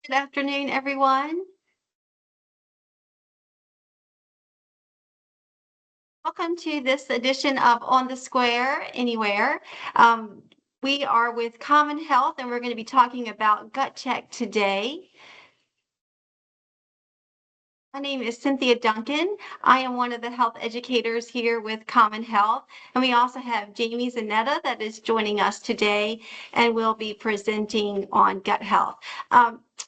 Good afternoon, everyone. Welcome to this edition of On the Square Anywhere. Um, we are with Common Health, and we're going to be talking about gut check today. My name is Cynthia Duncan. I am one of the health educators here with Common Health. And we also have Jamie Zanetta that is joining us today and will be presenting on gut health.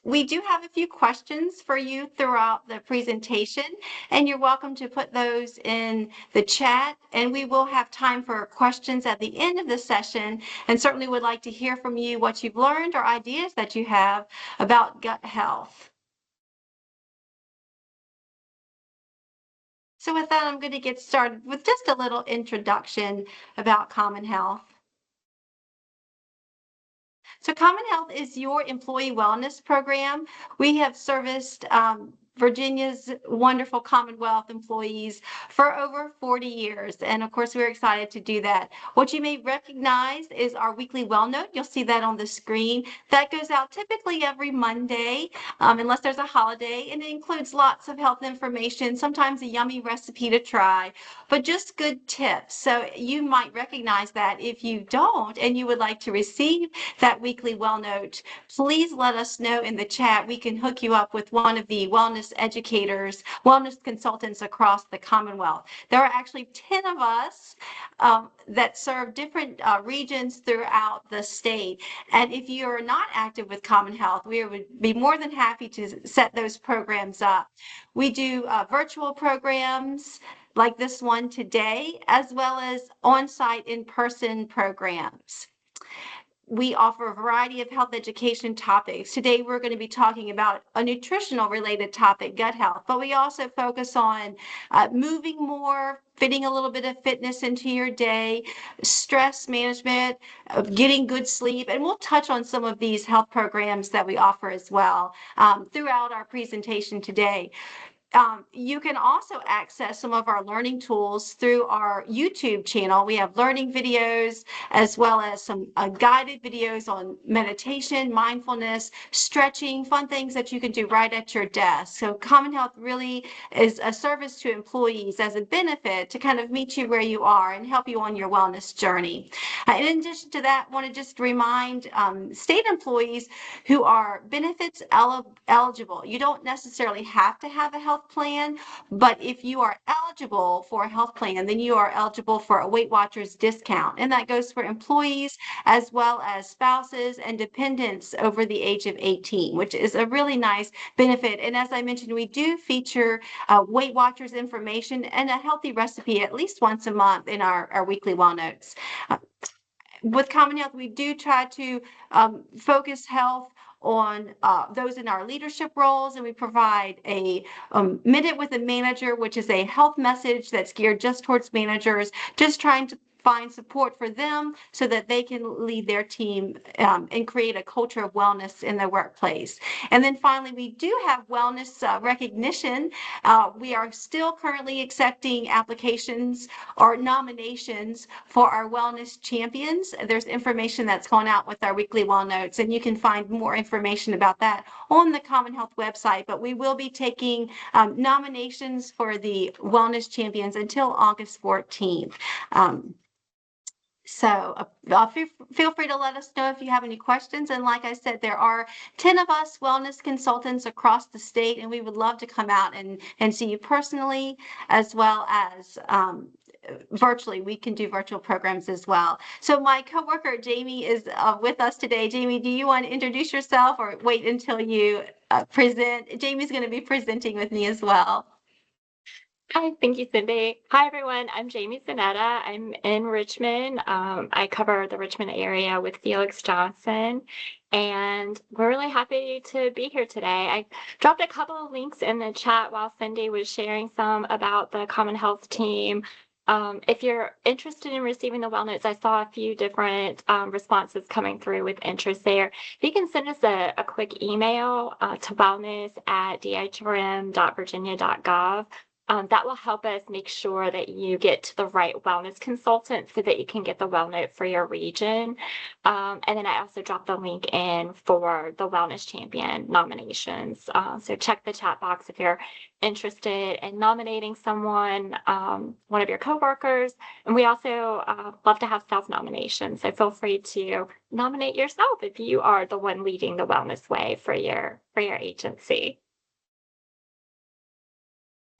We do have a few questions for you throughout the presentation, and you're welcome to put those in the chat. And we will have time for questions at the end of the session, and certainly would like to hear from you what you've learned or ideas that you have about gut health. So with that, I'm going to get started with just a little introduction about Common Health. So CommonHealth is your employee wellness program. We have serviced Virginia's wonderful Commonwealth employees for over 40 years. And of course, we're excited to do that. What you may recognize is our weekly well note. You'll see that on the screen. That goes out typically every Monday, unless there's a holiday. And it includes lots of health information, sometimes a yummy recipe to try, but just good tips. So you might recognize that. If you don't and you would like to receive that weekly well note, please let us know in the chat. We can hook you up with one of the wellness educators, wellness consultants across the Commonwealth. There are actually 10 of us that serve different regions throughout the state. And if you're not active with Common Health, we would be more than happy to set those programs up. We do virtual programs like this one today, as well as on-site in-person programs. We offer a variety of health education topics. Today, we're going to be talking about a nutritional related topic, gut health, but we also focus on moving more, fitting a little bit of fitness into your day, stress management, getting good sleep, and we'll touch on some of these health programs that we offer as well throughout our presentation today. You can also access some of our learning tools through our YouTube channel. We have learning videos as well as some guided videos on meditation, mindfulness, stretching, fun things that you can do right at your desk. So Common Health really is a service to employees as a benefit to kind of meet you where you are and help you on your wellness journey. In addition to that, I want to just remind state employees who are benefits eligible. You don't necessarily have to have a health plan, but if you are eligible for a health plan, then you are eligible for a Weight Watchers discount. And that goes for employees as well as spouses and dependents over the age of 18, which is a really nice benefit. And as I mentioned, we do feature Weight Watchers information and a healthy recipe at least once a month in our weekly well notes. With Common Health, we do try to focus health on those in our leadership roles, and we provide a Minute with a Manager, which is a health message that's geared just towards managers, just trying to find support for them so that they can lead their team and create a culture of wellness in their workplace. And then finally, we do have wellness recognition. We are still currently accepting applications or nominations for our wellness champions. There's information that's gone out with our weekly well notes, and you can find more information about that on the Common Health website. But we will be taking nominations for the wellness champions until August 14th. So feel free to let us know if you have any questions. And like I said, there are 10 of us wellness consultants across the state, and we would love to come out and see you personally, as well as virtually. We can do virtual programs as well. So my coworker, Jamie, is with us today. Jamie, do you want to introduce yourself or wait until you present? Jamie's going to be presenting with me as well. Hi, thank you, Cindy. Hi, everyone. I'm Jamie Zanetta. I'm in Richmond. I cover the Richmond area with Felix Johnson, and we're really happy to be here today. I dropped a couple of links in the chat while Cindy was sharing some about the Common Health team. If you're interested in receiving the well notes, I saw a few different responses coming through with interest there. If you can send us a quick email to wellness@dhrm.virginia.gov. that will help us make sure that you get to the right wellness consultant so that you can get the well note for your region. And then I also dropped the link in for the Wellness Champion nominations. So check the chat box if you're interested in nominating someone, one of your coworkers. And we also love to have self-nominations. So feel free to nominate yourself if you are the one leading the wellness way for your agency.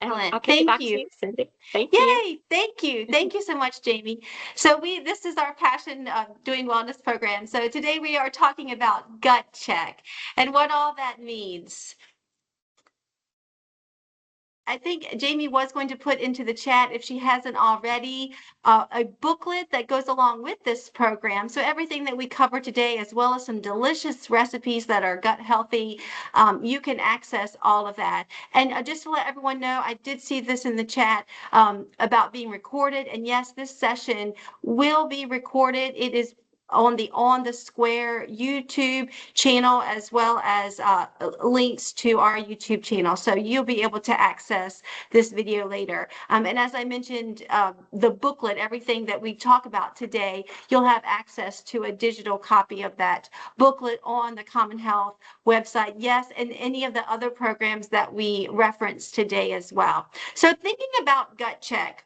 And I'll Excellent. kick it Thank back to you. you, Cindy. Thank you. Yay, thank you. Thank you so much, Jamie. So this is our passion of doing wellness programs. So today we are talking about gut check and what all that means. I think Jamie was going to put into the chat, if she hasn't already, a booklet that goes along with this program. So everything that we cover today, as well as some delicious recipes that are gut healthy, you can access all of that. And just to let everyone know, I did see this in the chat about being recorded. And yes, this session will be recorded. It is on the Square YouTube channel, as well as links to our YouTube channel. So you'll be able to access this video later. And as I mentioned, the booklet, everything that we talk about today, you'll have access to a digital copy of that booklet on the CommonHealth website. Yes, and any of the other programs that we referenced today as well. So thinking about gut check,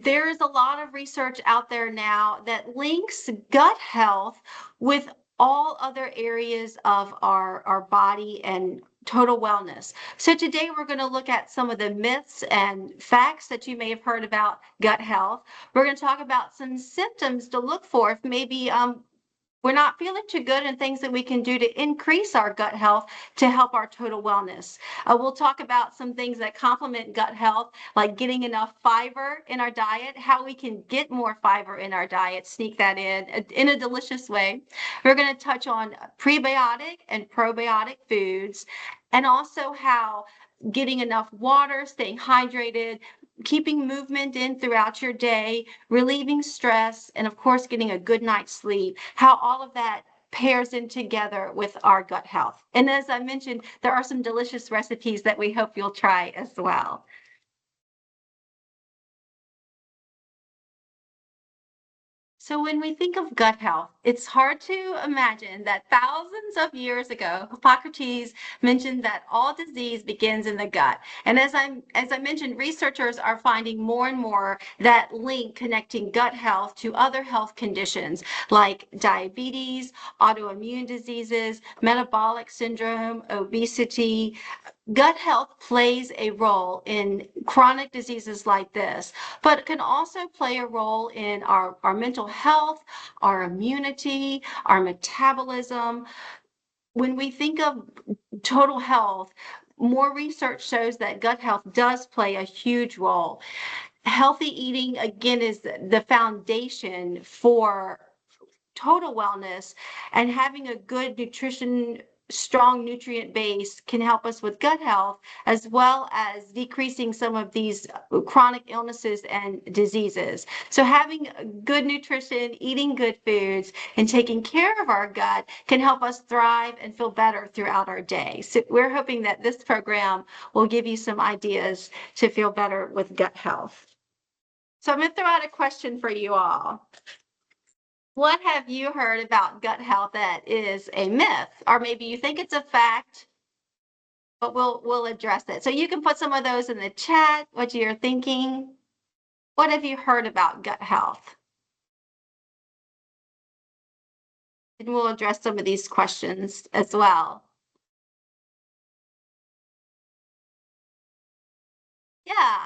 there is a lot of research out there now that links gut health with all other areas of our body and total wellness. So today we're going to look at some of the myths and facts that you may have heard about gut health. We're going to talk about some symptoms to look for if maybe we're not feeling too good, and things that we can do to increase our gut health to help our total wellness. We'll talk about some things that complement gut health, like getting enough fiber in our diet, how we can get more fiber in our diet, sneak that in a delicious way. We're going to touch on prebiotic and probiotic foods, and also how getting enough water, staying hydrated, keeping movement in throughout your day, relieving stress, and of course, getting a good night's sleep, how all of that pairs in together with our gut health. And as I mentioned, there are some delicious recipes that we hope you'll try as well. So when we think of gut health, it's hard to imagine that thousands of years ago, Hippocrates mentioned that all disease begins in the gut. And as I mentioned, researchers are finding more and more that link connecting gut health to other health conditions like diabetes, autoimmune diseases, metabolic syndrome, obesity. Gut health plays a role in chronic diseases like this, but can also play a role in our mental health, our immunity, our metabolism. When we think of total health, more research shows that gut health does play a huge role. Healthy eating, again, is the foundation for total wellness, and having a good nutrition, strong nutrient base can help us with gut health, as well as decreasing some of these chronic illnesses and diseases. So having good nutrition, eating good foods, and taking care of our gut can help us thrive and feel better throughout our day. So we're hoping that this program will give you some ideas to feel better with gut health. So I'm going to throw out a question for you all. What have you heard about gut health that is a myth? Or maybe you think it's a fact, but we'll address it. So you can put some of those in the chat, what you're thinking. What have you heard about gut health? And we'll address some of these questions as well. Yeah.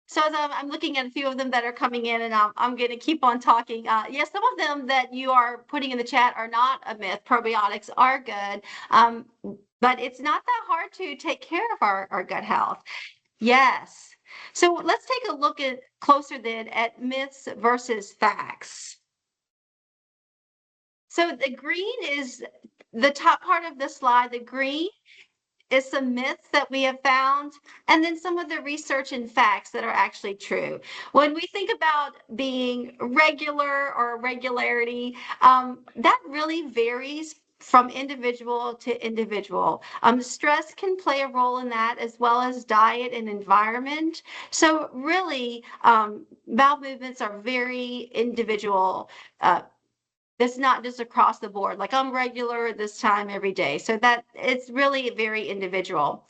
So as I'm looking at a few of them that are coming in, and I'm going to keep on talking. Yes, some of them that you are putting in the chat are not a myth. Probiotics are good, but it's not that hard to take care of our gut health. Yes. So let's take a look at closer then at myths versus facts. So the green is the top part of the slide. The green is some myths that we have found, and then some of the research and facts that are actually true. When we think about being regular or regularity, that really varies from individual to individual. Stress can play a role in that, as well as diet and environment. So really, bowel movements are very individual. It's not just across the board, like I'm regular this time every day. So that it's really very individual.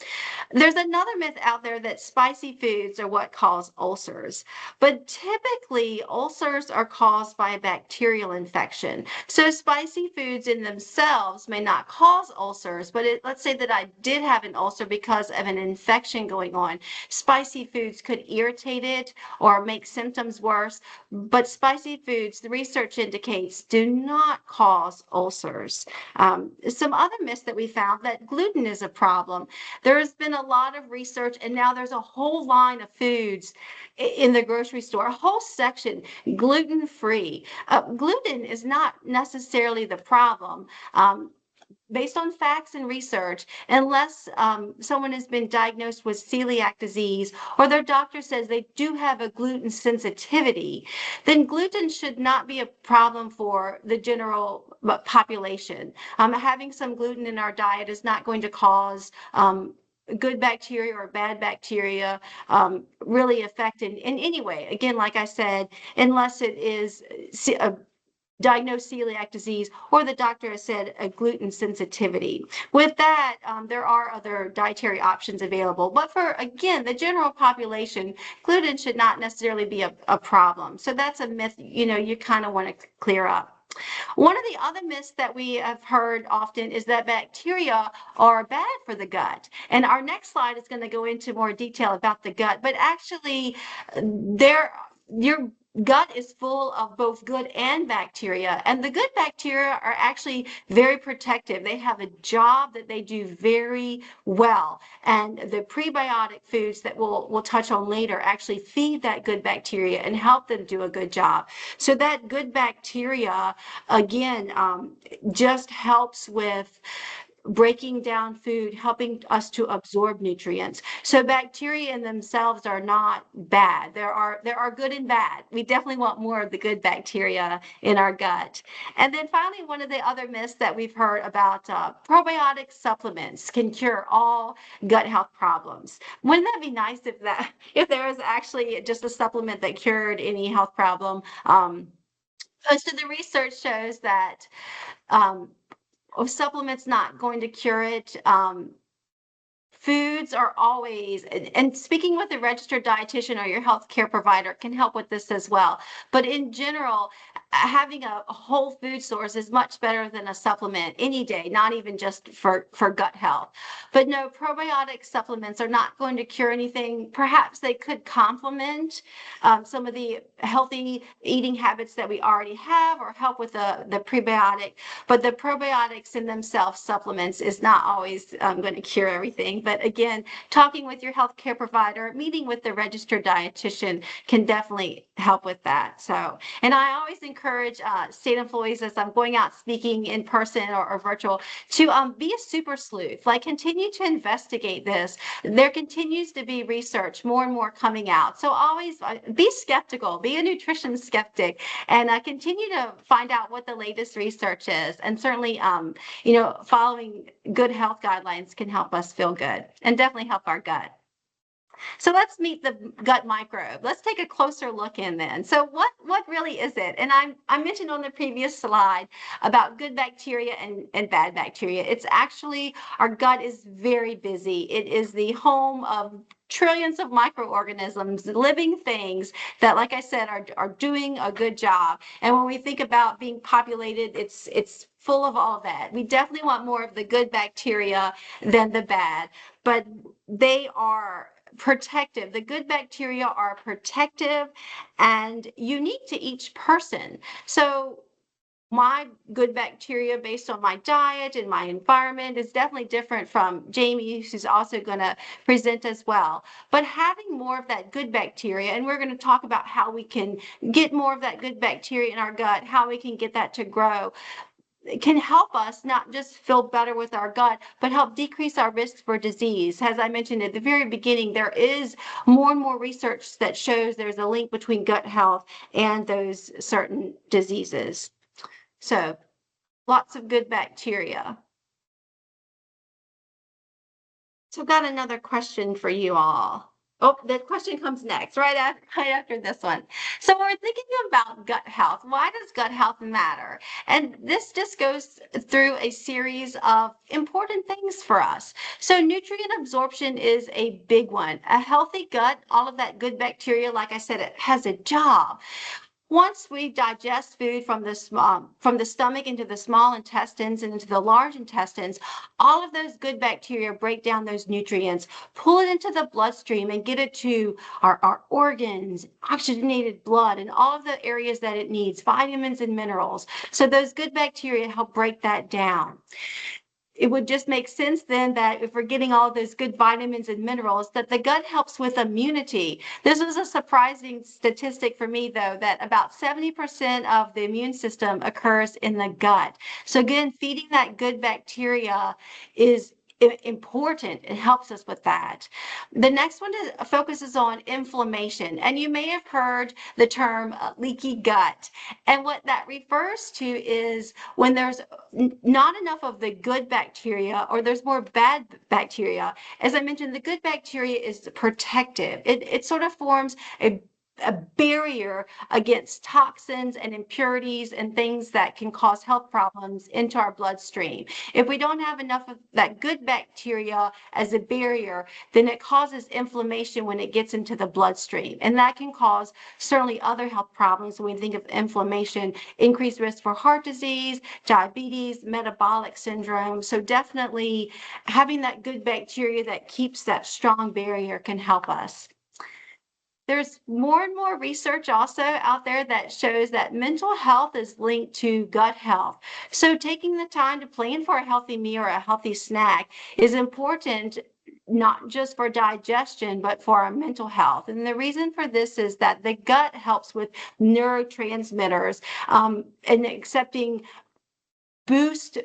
There's another myth out there that spicy foods are what cause ulcers, but typically ulcers are caused by a bacterial infection. So spicy foods in themselves may not cause ulcers, but let's say that I did have an ulcer because of an infection going on. Spicy foods could irritate it or make symptoms worse, but spicy foods, the research indicates, do not cause ulcers. Some other myths that we found, that gluten is a problem. There has been a lot of research, and now there's a whole line of foods in the grocery store, a whole section gluten-free. Gluten is not necessarily the problem. Based on facts and research, unless someone has been diagnosed with celiac disease or their doctor says they do have a gluten sensitivity, then gluten should not be a problem for the general population. Having some gluten in our diet is not going to cause good bacteria or bad bacteria really affect in any way. Again, like I said, unless it is a diagnosed celiac disease, or the doctor has said a gluten sensitivity. With that, there are other dietary options available. But for, again, the general population, gluten should not necessarily be a problem. So that's a myth, you kind of want to clear up. One of the other myths that we have heard often is that bacteria are bad for the gut. And our next slide is going to go into more detail about the gut. But actually, your gut is full of both good and bacteria, and the good bacteria are actually very protective. They have a job that they do very well, and the prebiotic foods that we'll touch on later actually feed that good bacteria and help them do a good job. So that good bacteria, again, just helps with breaking down food, helping us to absorb nutrients. So bacteria in themselves are not bad. There are good and bad. We definitely want more of the good bacteria in our gut. And then finally, one of the other myths that we've heard about, probiotic supplements can cure all gut health problems. Wouldn't that be nice if there was actually just a supplement that cured any health problem? So the research shows that supplements not going to cure it. Foods are always, and speaking with a registered dietitian or your healthcare provider can help with this as well. But in general, having a whole food source is much better than a supplement any day, not even just for gut health. But no, probiotic supplements are not going to cure anything. Perhaps they could complement some of the healthy eating habits that we already have or help with the prebiotic. But the probiotics in themselves, supplements, is not always going to cure everything. But again, talking with your healthcare provider, meeting with the registered dietitian can definitely help with that. So, and I always encourage state employees, as I'm going out speaking in person or virtual, to be a super sleuth. Like, continue to investigate this. There continues to be research, more and more coming out. So always be skeptical, be a nutrition skeptic, and continue to find out what the latest research is. And certainly, following good health guidelines can help us feel good and definitely help our gut. So let's meet the gut microbe. Let's take a closer look in then. So what really is it? And I mentioned on the previous slide about good bacteria and bad bacteria. It's actually, our gut is very busy. It is the home of trillions of microorganisms, living things that, like I said, are doing a good job. And when we think about being populated, it's full of all that. We definitely want more of the good bacteria than the bad, but they are protective. The good bacteria are protective and unique to each person. So my good bacteria, based on my diet and my environment, is definitely different from Jamie, who's also going to present as well. But having more of that good bacteria, and we're going to talk about how we can get more of that good bacteria in our gut, how we can get that to grow, can help us not just feel better with our gut, but help decrease our risk for disease. As I mentioned at the very beginning, there is more and more research that shows there's a link between gut health and those certain diseases. So lots of good bacteria. So I've got another question for you all. Oh, the question comes next, right after this one. So we're thinking about gut health. Why does gut health matter? And this just goes through a series of important things for us. So nutrient absorption is a big one. A healthy gut, all of that good bacteria, like I said, it has a job. Once we digest food from the stomach into the small intestines and into the large intestines, all of those good bacteria break down those nutrients, pull it into the bloodstream and get it to our organs, oxygenated blood, and all of the areas that it needs, vitamins and minerals. So those good bacteria help break that down. It would just make sense then that if we're getting all those good vitamins and minerals, that the gut helps with immunity. This was a surprising statistic for me, though, that about 70% of the immune system occurs in the gut. So again, feeding that good bacteria is important. It helps us with that. The next one focuses on inflammation, and you may have heard the term leaky gut. And what that refers to is when there's not enough of the good bacteria or there's more bad bacteria. As I mentioned, the good bacteria is protective. It sort of forms a barrier against toxins and impurities and things that can cause health problems into our bloodstream. If we don't have enough of that good bacteria as a barrier, then it causes inflammation when it gets into the bloodstream. And that can cause certainly other health problems when we think of inflammation, increased risk for heart disease, diabetes, metabolic syndrome. So definitely having that good bacteria that keeps that strong barrier can help us. There's more and more research also out there that shows that mental health is linked to gut health. So taking the time to plan for a healthy meal or a healthy snack is important, not just for digestion, but for our mental health. And the reason for this is that the gut helps with neurotransmitters and accepting boost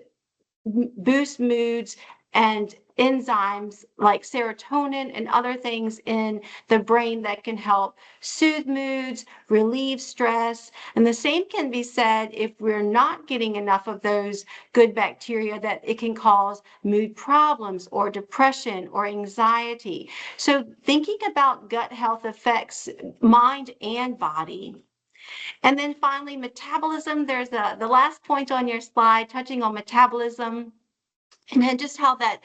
moods and enzymes like serotonin and other things in the brain that can help soothe moods, relieve stress. And the same can be said if we're not getting enough of those good bacteria, that it can cause mood problems or depression or anxiety. So thinking about gut health affects mind and body. And then finally, metabolism. There's the last point on your slide touching on metabolism. And then just how that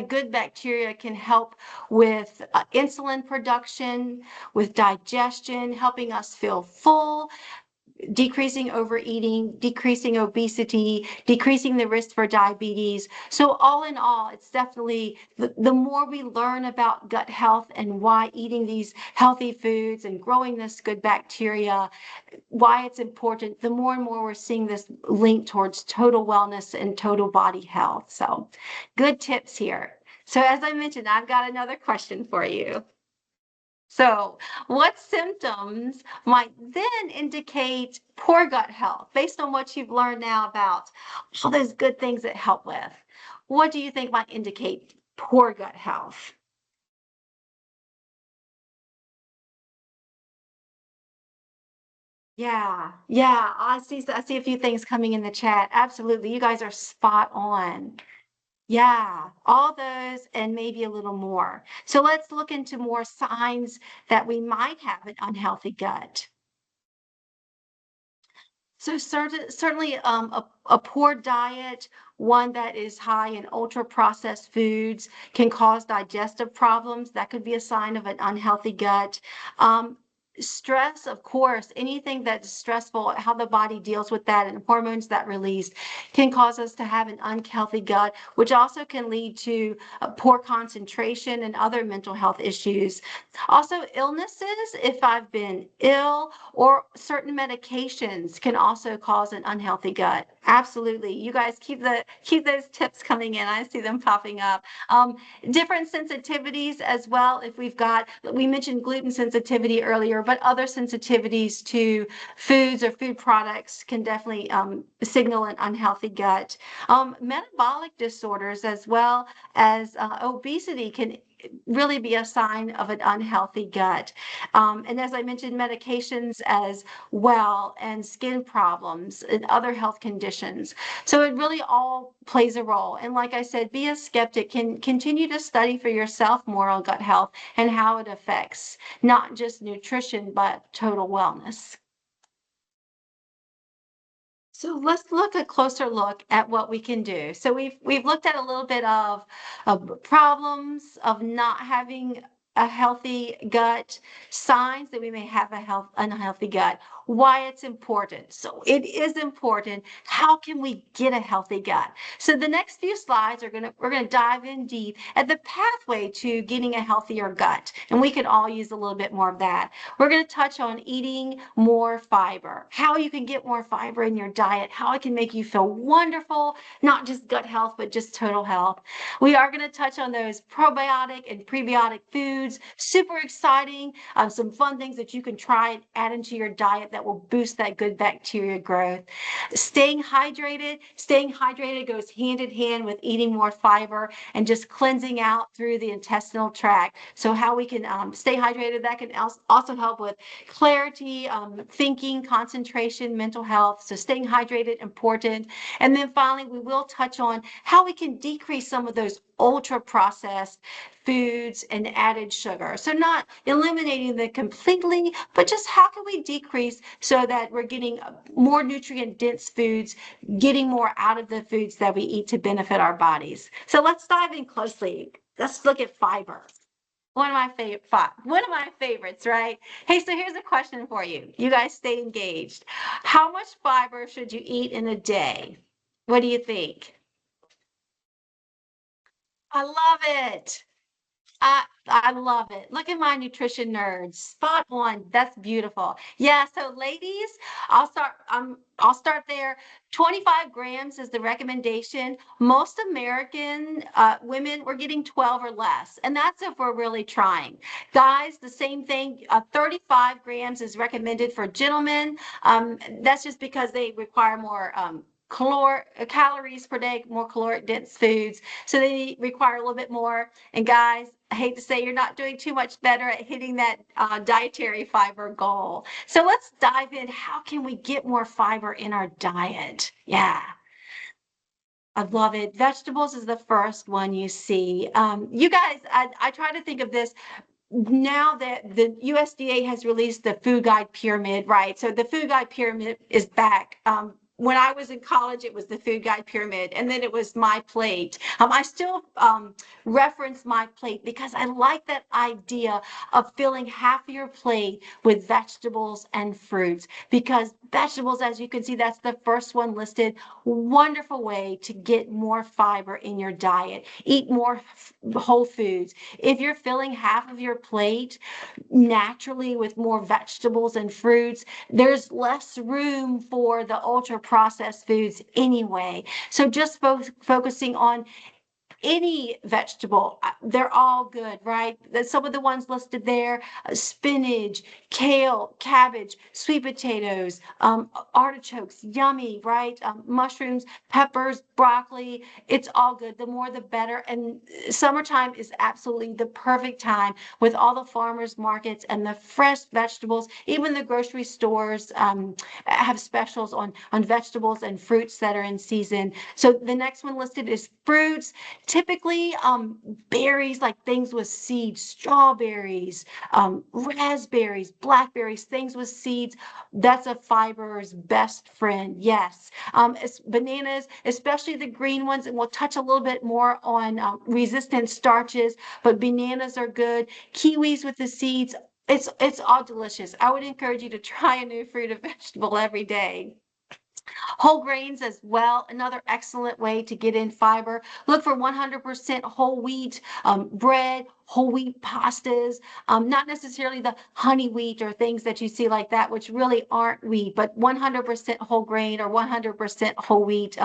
good bacteria can help with insulin production, with digestion, helping us feel full, decreasing overeating, decreasing obesity, decreasing the risk for diabetes. So all in all, it's definitely the more we learn about gut health and why eating these healthy foods and growing this good bacteria, why it's important, the more and more we're seeing this link towards total wellness and total body health. So good tips here. So as I mentioned, I've got another question for you. So what symptoms might then indicate poor gut health based on what you've learned now about all those good things that help with? What do you think might indicate poor gut health? Yeah, I see a few things coming in the chat. Absolutely. You guys are spot on. Yeah, all those and maybe a little more. So let's look into more signs that we might have an unhealthy gut. So certainly a poor diet, one that is high in ultra processed foods, can cause digestive problems. That could be a sign of an unhealthy gut. Stress, of course, anything that's stressful, how the body deals with that and hormones that release can cause us to have an unhealthy gut, which also can lead to poor concentration and other mental health issues. Also, illnesses, if I've been ill, or certain medications can also cause an unhealthy gut. Absolutely. You guys keep those tips coming in. I see them popping up. Different sensitivities as well. If we mentioned gluten sensitivity earlier, but other sensitivities to foods or food products can definitely signal an unhealthy gut. Metabolic disorders as well as obesity can really be a sign of an unhealthy gut. And as I mentioned, medications as well, and skin problems and other health conditions. So it really all plays a role. And like I said, be a skeptic, can continue to study for yourself more on gut health and how it affects not just nutrition, but total wellness. So let's look a closer look at what we can do. So we've looked at a little bit of problems of not having a healthy gut, signs that we may have a unhealthy gut, why it's important. So it is important. How can we get a healthy gut? So the next few slides we're gonna dive in deep at the pathway to getting a healthier gut, and we can all use a little bit more of that. We're going to touch on eating more fiber, how you can get more fiber in your diet, how it can make you feel wonderful, not just gut health, but just total health. We are going to touch on those probiotic and prebiotic foods, super exciting, some fun things that you can try and add into your diet that will boost that good bacteria growth. Staying hydrated goes hand in hand with eating more fiber and just cleansing out through the intestinal tract. So how we can stay hydrated, that can also help with clarity, thinking, concentration, mental health. So staying hydrated, important. And then finally, we will touch on how we can decrease some of those ultra processed foods and added sugar. So not eliminating them completely, but just how can we decrease so that we're getting more nutrient dense foods, getting more out of the foods that we eat to benefit our bodies. So let's dive in closely. Let's look at fiber. One of my favorites, right? Hey, so here's a question for you. You guys stay engaged. How much fiber should you eat in a day? What do you think? I love it. I love it. Look at my nutrition nerds. Spot on. That's beautiful. Yeah, so ladies, I'll start there. 25 grams is the recommendation. Most American women were getting 12 or less, and that's if we're really trying. Guys, the same thing. 35 grams is recommended for gentlemen. That's just because they require more calories per day, more caloric dense foods. So they require a little bit more. And guys, I hate to say you're not doing too much better at hitting that dietary fiber goal. So let's dive in. How can we get more fiber in our diet? Yeah. I love it. Vegetables is the first one you see. You guys, I try to think of this now that the USDA has released the food guide pyramid, right? So the food guide pyramid is back. When I was in college, it was the food guide pyramid, and then it was my plate. I still reference my plate because I like that idea of filling half of your plate with vegetables and fruits, because vegetables, as you can see, that's the first one listed. Wonderful way to get more fiber in your diet. Eat more whole foods. If you're filling half of your plate naturally with more vegetables and fruits, there's less room for the ultra processed foods anyway. So just focusing on any vegetable, they're all good, right? Some of the ones listed there: spinach, kale, cabbage, sweet potatoes, artichokes, yummy, right? Mushrooms, peppers, broccoli, it's all good. The more the better. And summertime is absolutely the perfect time with all the farmers markets and the fresh vegetables. Even the grocery stores have specials on vegetables and fruits that are in season. So the next one listed is fruits. Typically, berries, like things with seeds, strawberries, raspberries, blackberries, things with seeds. That's a fiber's best friend. Yes. Bananas, especially the green ones, and we'll touch a little bit more on resistant starches, but bananas are good. Kiwis with the seeds. It's all delicious. I would encourage you to try a new fruit or vegetable every day. Whole grains as well, another excellent way to get in fiber. Look for 100% whole wheat bread, whole wheat pastas, not necessarily the honey wheat or things that you see like that, which really aren't wheat, but 100% whole grain or 100% whole wheat,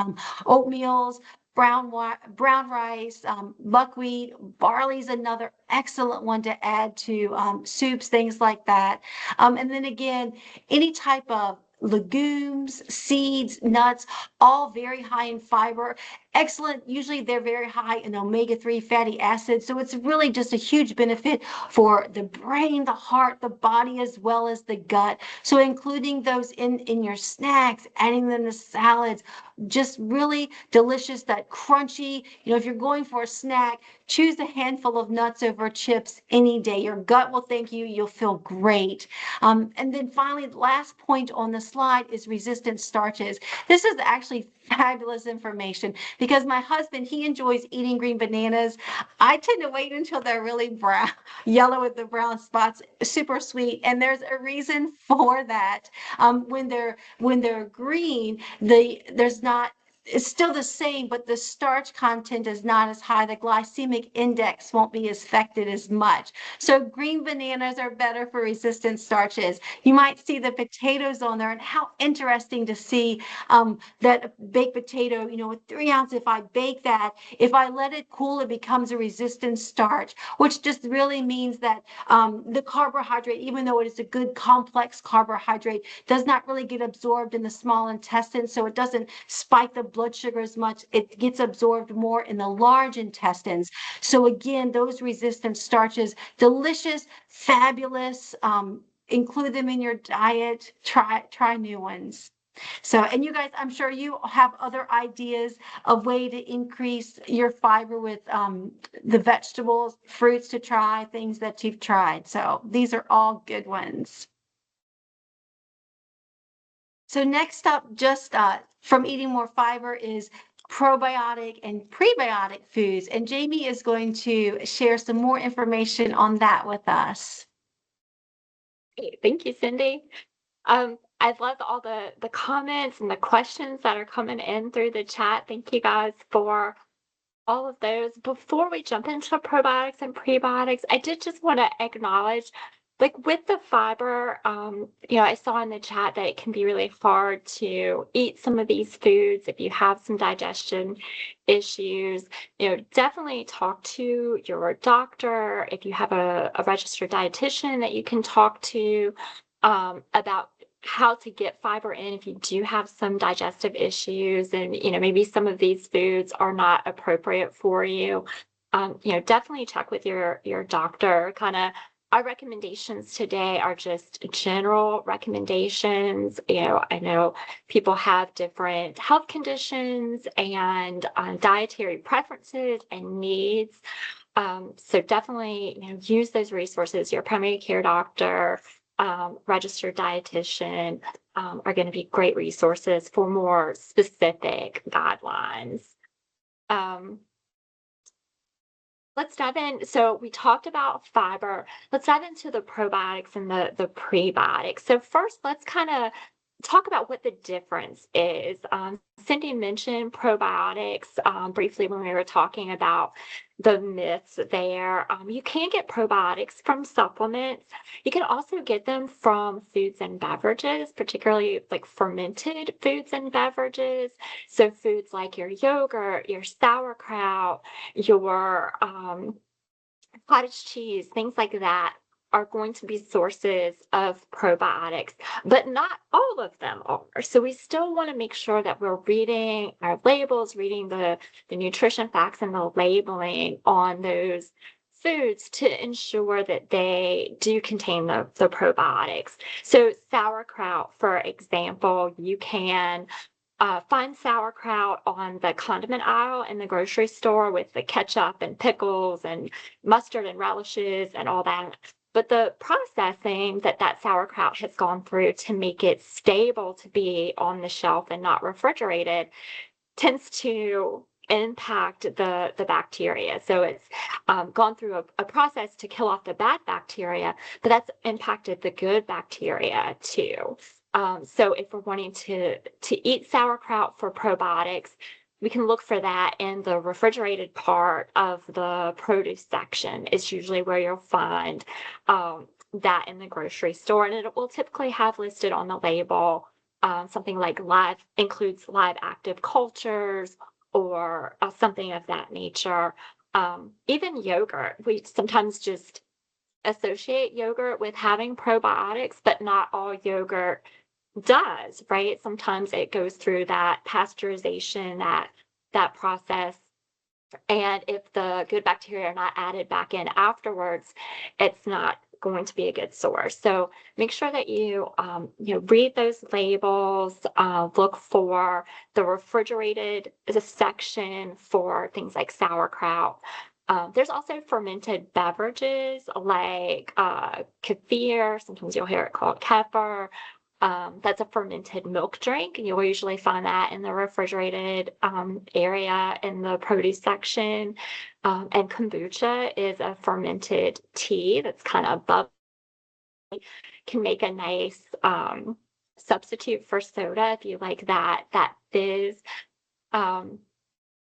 oatmeals, brown rice, buckwheat, barley's another excellent one to add to soups, things like that. And then again, any type of legumes, seeds, nuts, all very high in fiber. excellent. Usually they're very high in omega-3 fatty acids. So it's really just a huge benefit for the brain, the heart, the body, as well as the gut. So including those in your snacks, adding them to salads, just really delicious, that crunchy, if you're going for a snack, choose a handful of nuts over chips any day. Your gut will thank you. You'll feel great. And then finally, the last point on the slide is resistant starches. This is actually fabulous information because my husband, he enjoys eating green bananas. I tend to wait until they're really brown, yellow with the brown spots, super sweet. And there's a reason for that. When they're green, there's not, it's still the same, but the starch content is not as high. The glycemic index won't be affected as much. So green bananas are better for resistant starches. You might see the potatoes on there, and how interesting to see that baked potato, with 3 ounces, if I bake that, if I let it cool, it becomes a resistant starch, which just really means that the carbohydrate, even though it is a good complex carbohydrate, does not really get absorbed in the small intestine. So it doesn't spike the blood sugar as much. It gets absorbed more in the large intestines. So again, those resistant starches, delicious, fabulous. Include them in your diet. Try new ones. So, and you guys, I'm sure you have other ideas of way to increase your fiber with the vegetables, fruits to try, things that you've tried. So these are all good ones. So next up, just from eating more fiber, is probiotic and prebiotic foods. And Jamie is going to share some more information on that with us. Great. Thank you, Cindy. I love all the comments and the questions that are coming in through the chat. Thank you guys for all of those. Before we jump into probiotics and prebiotics, I did just want to acknowledge, like with the fiber, I saw in the chat that it can be really hard to eat some of these foods if you have some digestion issues. Definitely talk to your doctor if you have a registered dietitian that you can talk to about how to get fiber in if you do have some digestive issues and maybe some of these foods are not appropriate for you. Definitely check with your doctor. Kind of our recommendations today are just general recommendations. I know people have different health conditions and dietary preferences and needs. So definitely use those resources. Your primary care doctor, registered dietitian are going to be great resources for more specific guidelines. Let's dive in. So we talked about fiber. Let's dive into the probiotics and the prebiotics. So first, let's kind of talk about what the difference is. Cindy mentioned probiotics briefly when we were talking about the myths there. You can get probiotics from supplements. You can also get them from foods and beverages, particularly like fermented foods and beverages. So foods like your yogurt, your sauerkraut, your cottage cheese, things like that are going to be sources of probiotics, but not all of them are. So we still want to make sure that we're reading our labels, reading the nutrition facts and the labeling on those foods to ensure that they do contain the probiotics. So sauerkraut, for example, you can find sauerkraut on the condiment aisle in the grocery store with the ketchup and pickles and mustard and relishes and all that. But the processing that sauerkraut has gone through to make it stable to be on the shelf and not refrigerated tends to impact the bacteria. So it's gone through a process to kill off the bad bacteria, but that's impacted the good bacteria too. So if we're wanting to eat sauerkraut for probiotics, we can look for that in the refrigerated part of the produce section. It's usually where you'll find that in the grocery store, and it will typically have listed on the label something like includes live active cultures or something of that nature. Even yogurt, we sometimes just associate yogurt with having probiotics, but not all yogurt does, right? Sometimes it goes through that pasteurization, that that process. And if the good bacteria are not added back in afterwards, it's not going to be a good source. So make sure that you read those labels, look for the refrigerated section for things like sauerkraut. There's also fermented beverages like kefir. Sometimes you'll hear it called kefir. That's a fermented milk drink, and you'll usually find that in the refrigerated area in the produce section. And kombucha is a fermented tea that's kind of bubbly, can make a nice substitute for soda if you like that fizz. Um,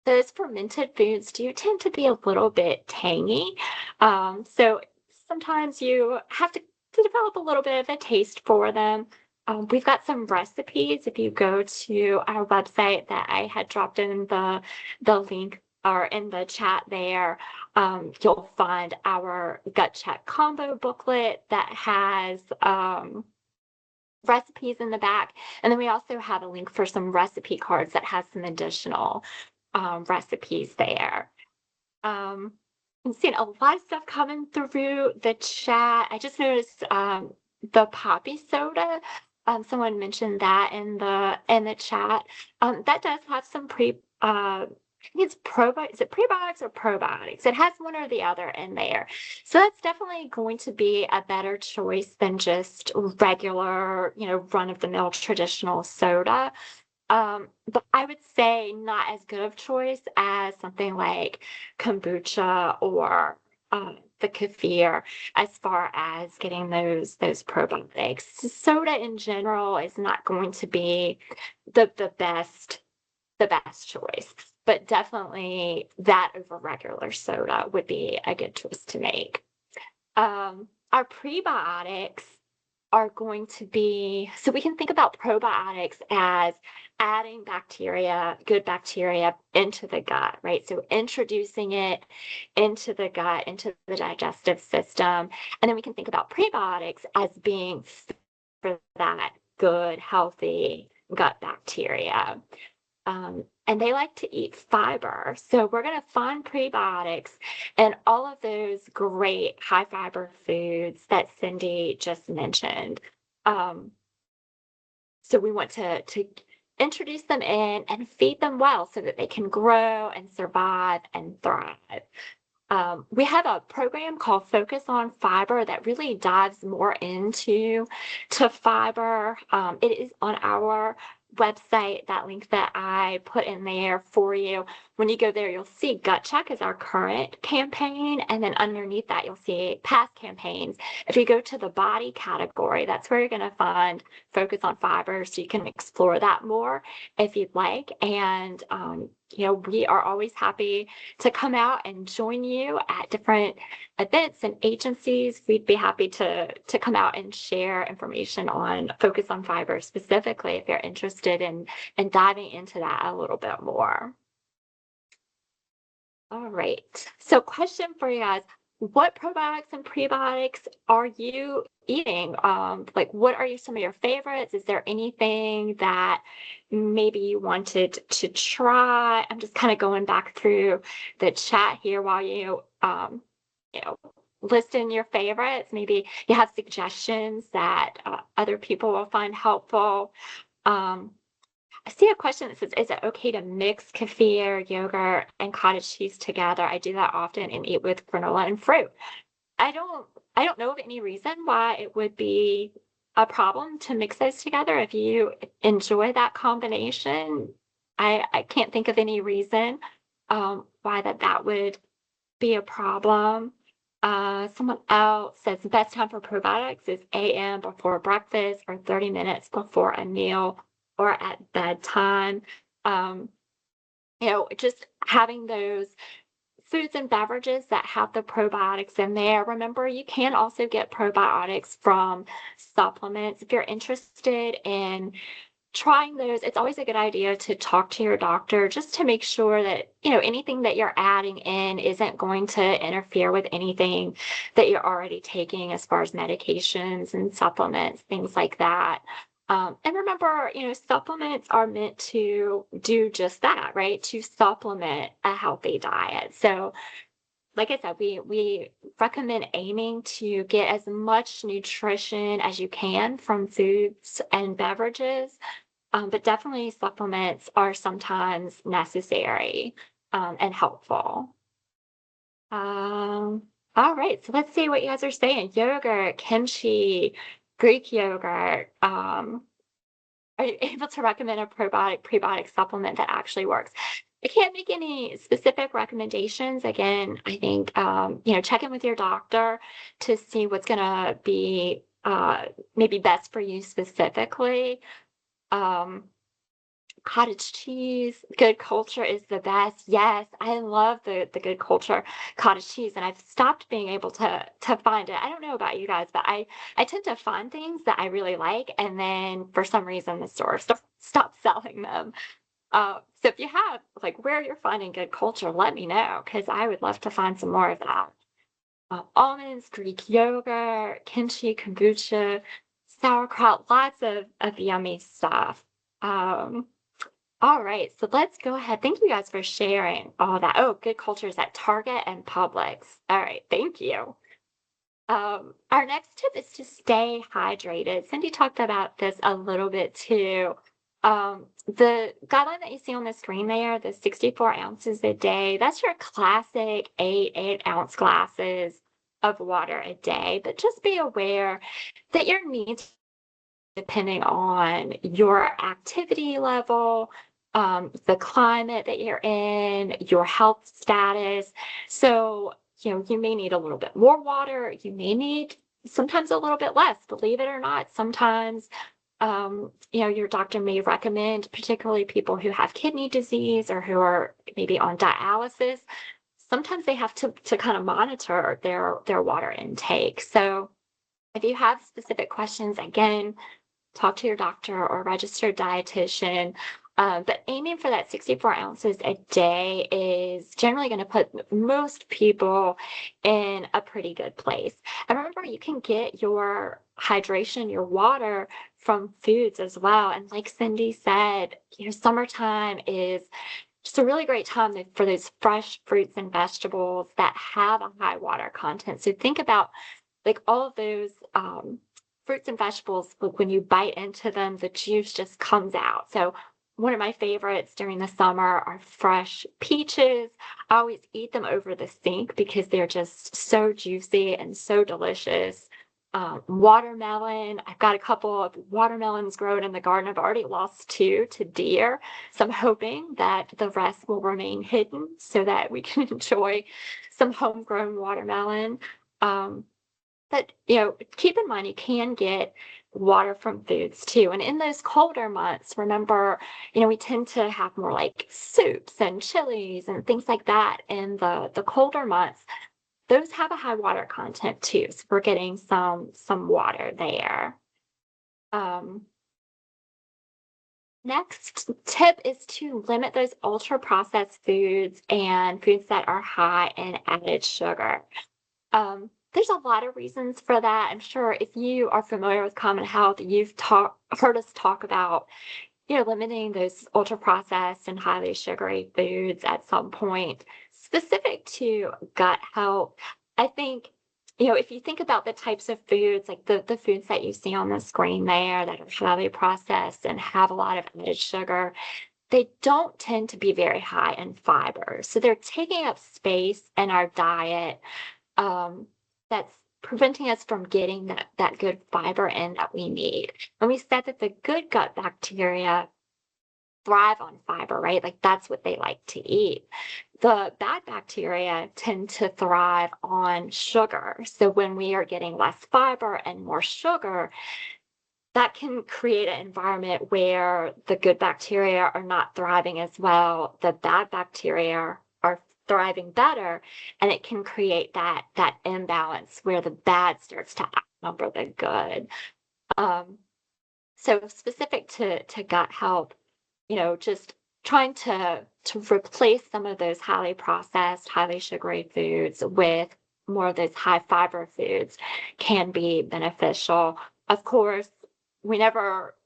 those fermented foods do tend to be a little bit tangy. So sometimes you have to develop a little bit of a taste for them. We've got some recipes. If you go to our website that I had dropped in the link or in the chat there, you'll find our gut check combo booklet that has recipes in the back. And then we also have a link for some recipe cards that has some additional recipes there. I'm seeing a lot of stuff coming through the chat. I just noticed the poppy soda. Someone mentioned that in the chat. That does have some I think it's is it prebiotics or probiotics? It has one or the other in there. So that's definitely going to be a better choice than just regular, run-of-the-mill traditional soda. But I would say not as good of choice as something like kombucha or the kefir as far as getting those probiotics. Soda in general is not going to be the best choice, but definitely that over regular soda would be a good choice to make. Our prebiotics are going to be, so we can think about probiotics as adding good bacteria into the gut, right? So introducing it into the gut, into the digestive system. And then we can think about prebiotics as being for that good, healthy gut bacteria. And they like to eat fiber. So we're going to find prebiotics and all of those great high fiber foods that Cindy just mentioned. So we want to introduce them in and feed them well so that they can grow and survive and thrive. We have a program called Focus on Fiber that really dives more into fiber. It is on our website, that link that I put in there for you. When you go there, you'll see Gut Check is our current campaign, and then underneath that, you'll see past campaigns. If you go to the body category, that's where you're going to find Focus on Fiber, so you can explore that more if you'd like. And we are always happy to come out and join you at different events and agencies. We'd be happy to come out and share information on Focus on Fiber specifically if you're interested in diving into that a little bit more. All right. So question for you guys. What probiotics and prebiotics are you eating? What are some of your favorites? Is there anything that maybe you wanted to try? I'm just kind of going back through the chat here while you list in your favorites. Maybe you have suggestions that other people will find helpful. I see a question that says, is it okay to mix kefir, yogurt, and cottage cheese together? I do that often and eat with granola and fruit. I don't know of any reason why it would be a problem to mix those together. If you enjoy that combination, I can't think of any reason why that would be a problem. Someone else says the best time for probiotics is AM before breakfast or 30 minutes before a meal or at bedtime. Just having those foods and beverages that have the probiotics in there. Remember, you can also get probiotics from supplements. If you're interested in trying those, it's always a good idea to talk to your doctor just to make sure that, anything that you're adding in isn't going to interfere with anything that you're already taking as far as medications and supplements, things like that. And remember, supplements are meant to do just that, right? To supplement a healthy diet. So, like I said, we recommend aiming to get as much nutrition as you can from foods and beverages, but definitely supplements are sometimes necessary, and helpful. Um, all right, so let's see what you guys are saying. Yogurt, kimchi, Greek yogurt. Are you able to recommend a probiotic, prebiotic supplement that actually works? I can't make any specific recommendations. Again, I think check in with your doctor to see what's gonna be maybe best for you specifically. Um, Cottage cheese, good culture is the best. Yes, I love the good culture cottage cheese, and I've stopped being able to find it. I don't know about you guys, but I tend to find things that I really like, and then for some reason the store stop selling them. So if you have like where you're finding good culture, let me know because I would love to find some more of that. Almonds, Greek yogurt, kimchi, kombucha, sauerkraut, lots of yummy stuff. Um, all right, so let's go ahead. Thank you guys for sharing all that. Oh, good cultures at Target and Publix. All right, thank you. Our next tip is to stay hydrated. Cindy talked about this a little bit too. The guideline that you see on the screen there, the 64 ounces a day, that's your classic 8-ounce glasses of water a day. But just be aware that your needs depending on your activity level, the climate that you're in, your health status. So, you may need a little bit more water. You may need sometimes a little bit less, believe it or not. Sometimes, your doctor may recommend, particularly people who have kidney disease or who are maybe on dialysis. Sometimes they have to kind of monitor their water intake. So if you have specific questions, again, talk to your doctor or registered dietitian. But aiming for that 64 ounces a day is generally going to put most people in a pretty good place. And remember, you can get your hydration, your water from foods as well. And like Cindy said, summertime is just a really great time for those fresh fruits and vegetables that have a high water content. So think about like all of those fruits and vegetables, when you bite into them, the juice just comes out. So one of my favorites during the summer are fresh peaches. I always eat them over the sink because they're just so juicy and so delicious. Watermelon, I've got a couple of watermelons grown in the garden. I've already lost 2 to deer. So I'm hoping that the rest will remain hidden so that we can enjoy some homegrown watermelon. Um, but, keep in mind you can get water from foods too. And in those colder months, remember, we tend to have more like soups and chilies and things like that in the colder months. Those have a high water content too. So we're getting some water there. Um, Next tip is to limit those ultra processed foods and foods that are high in added sugar. There's a lot of reasons for that. I'm sure if you are familiar with Common Health, heard us talk about, limiting those ultra processed and highly sugary foods at some point. Specific to gut health, I think, if you think about the types of foods, like the foods that you see on the screen there that are highly processed and have a lot of added sugar, they don't tend to be very high in fiber. So they're taking up space in our diet, that's preventing us from getting that good fiber in that we need. And we said that the good gut bacteria thrive on fiber, right? Like that's what they like to eat. The bad bacteria tend to thrive on sugar. So when we are getting less fiber and more sugar, that can create an environment where the good bacteria are not thriving as well. The bad bacteria are thriving better, and it can create that imbalance where the bad starts to outnumber the good. So specific to gut health, just trying to replace some of those highly processed, highly sugary foods with more of those high fiber foods can be beneficial. Of course, we never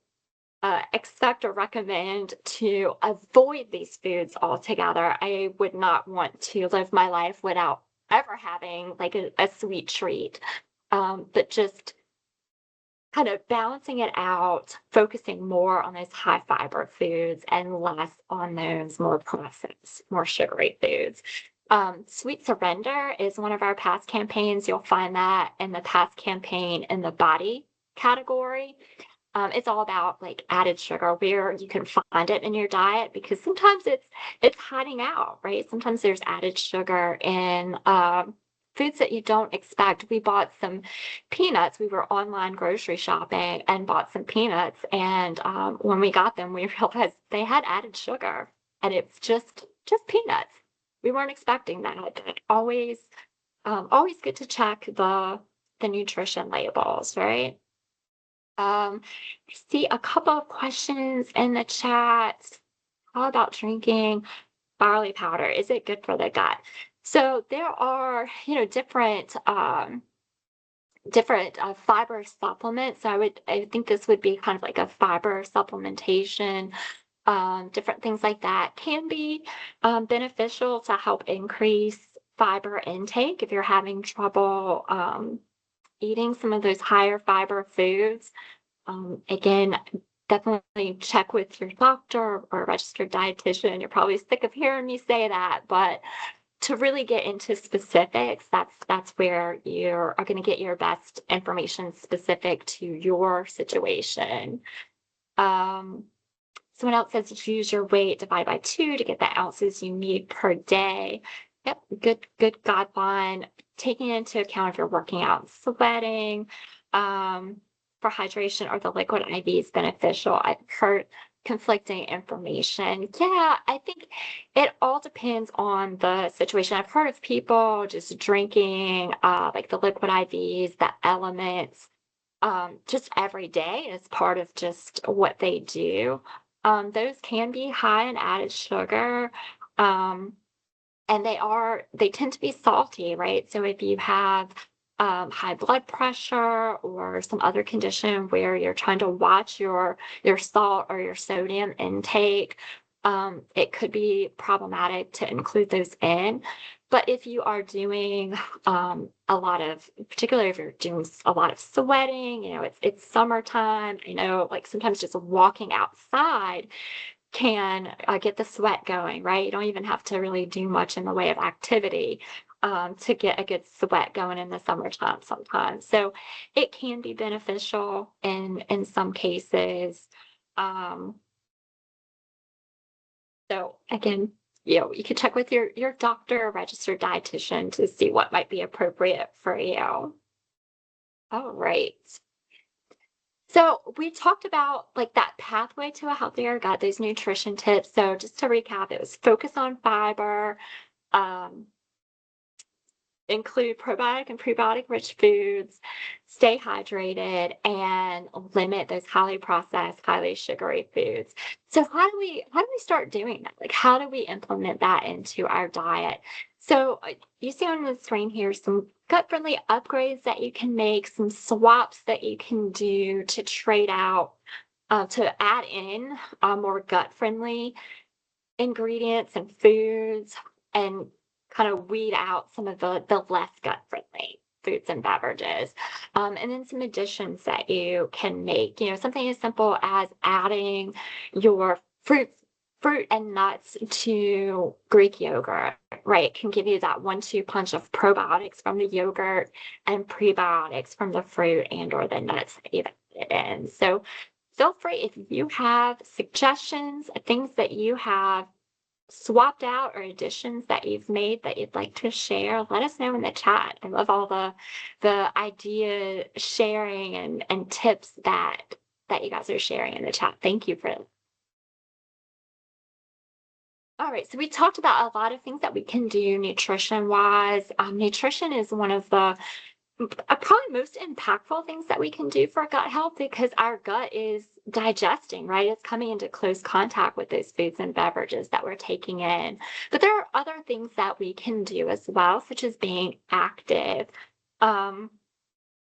expect or recommend to avoid these foods altogether. I would not want to live my life without ever having like a sweet treat. But just kind of balancing it out, focusing more on those high fiber foods and less on those more processed, more sugary foods. Sweet Surrender is one of our past campaigns. You'll find that in the past campaign in the body category. It's all about like added sugar where you can find it in your diet because sometimes it's hiding out, right? Sometimes there's added sugar in foods that you don't expect. We bought some peanuts. We were online grocery shopping and bought some peanuts, and when we got them, we realized they had added sugar, and it's just peanuts. We weren't expecting that. But always good to check the nutrition labels, right? I see a couple of questions in the chat. How about drinking barley powder? Is it good for the gut? So there are, different fiber supplements. So I think this would be kind of like a fiber supplementation. Different things like that can be beneficial to help increase fiber intake if you're having trouble eating some of those higher fiber foods. Again, definitely check with your doctor or registered dietitian. You're probably sick of hearing me say that, but to really get into specifics, that's where you are going to get your best information specific to your situation. Someone else says to use your weight divided by 2 to get the ounces you need per day. Yep, good guideline. Taking into account if you're working out and sweating, for hydration or the liquid IV is beneficial. I've heard conflicting information. Yeah, I think it all depends on the situation. I've heard of people just drinking like the liquid IVs, the elements, just every day as part of just what they do. Those can be high in added sugar. And they tend to be salty, right? So if you have high blood pressure or some other condition where you're trying to watch your salt or your sodium intake, it could be problematic to include those in. But if you are doing a lot of, particularly if you're doing a lot of sweating, it's summertime. I know, like sometimes just walking outside can get the sweat going, right? You don't even have to really do much in the way of activity to get a good sweat going in the summertime sometimes. So it can be beneficial in some cases. So again, you can check with your doctor or registered dietitian to see what might be appropriate for you. All right. So we talked about like that pathway to a healthier gut, those nutrition tips. So just to recap, it was focus on fiber, um, include probiotic and prebiotic rich foods, stay hydrated, and limit those highly processed, highly sugary foods. So how do we start doing that? Like how do we implement that into our diet? So you see on the screen here some gut-friendly upgrades that you can make, some swaps that you can do to trade out, to add in more gut-friendly ingredients and foods and kind of weed out some of the less gut-friendly foods and beverages. And then some additions that you can make, something as simple as adding your fruit and nuts to Greek yogurt, right? Can give you that 1-2 punch of probiotics from the yogurt and prebiotics from the fruit and or the nuts that you've added in. So feel free if you have suggestions, things that you have swapped out or additions that you've made that you'd like to share, let us know in the chat. I love all the idea sharing and tips that you guys are sharing in the chat. Thank you for it. All right, so we talked about a lot of things that we can do nutrition wise. Nutrition is one of the probably most impactful things that we can do for gut health because our gut is digesting, right? It's coming into close contact with those foods and beverages that we're taking in. But there are other things that we can do as well, such as being active.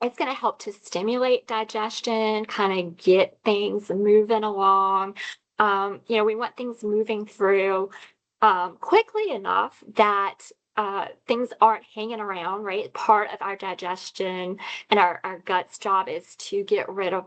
It's going to help to stimulate digestion, kind of get things moving along. We want things moving through quickly enough that things aren't hanging around, right? Part of our digestion and our gut's job is to get rid of